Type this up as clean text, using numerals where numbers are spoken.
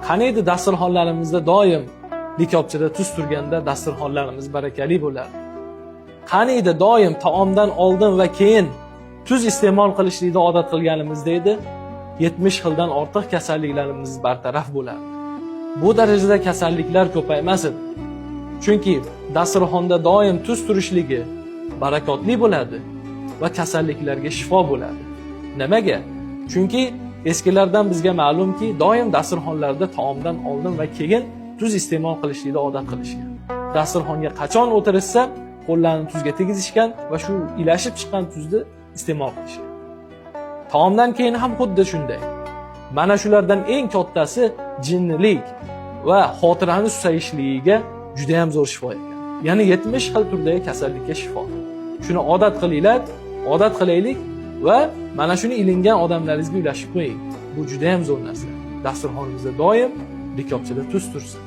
Qani edi dasturxonlarimizda doim likopchada tuz turganda dasturxonlarimiz barakali bo'lardi. Qani edi doim taomdan oldin va keyin tuz iste'mol qilishlikni odat qilganimizda edi 70 xildan ortiq kasalliklarimiz bartaraf bo'lardi. Bu darajada kasalliklar ko'paymas edi. Chunki dasturxonda doim tuz turishligi barakotli bo'ladi va kasalliklarga shifo bo'ladi. Nimaga? Chunki eskilardan bizga ma'lumki, doim dasturxonlarda taomdan oldin va keyin tuz iste'mol qilishlikni odat qilishgan. Dasturxonga qachon o'tirishsa, qo'llarni tuzga tegizishgan va shu ilashib chiqqan tuzni iste'mol qilishgan. Taomdan keyin ham xuddi shunday. Mana shulardan eng kattasi jinnilik va xotirani susayishligiga juda ham zo'r shifo ekan. Ya'ni 70 xil turdagi kasallikka shifo. Shuni odat qilinglar, odat qilaylik va mana shuni ilingan odamlaringizga ulashib qo'ying. Bu juda ham zo'r narsa. Dasturxonimizda doim likopchada tuz tursin.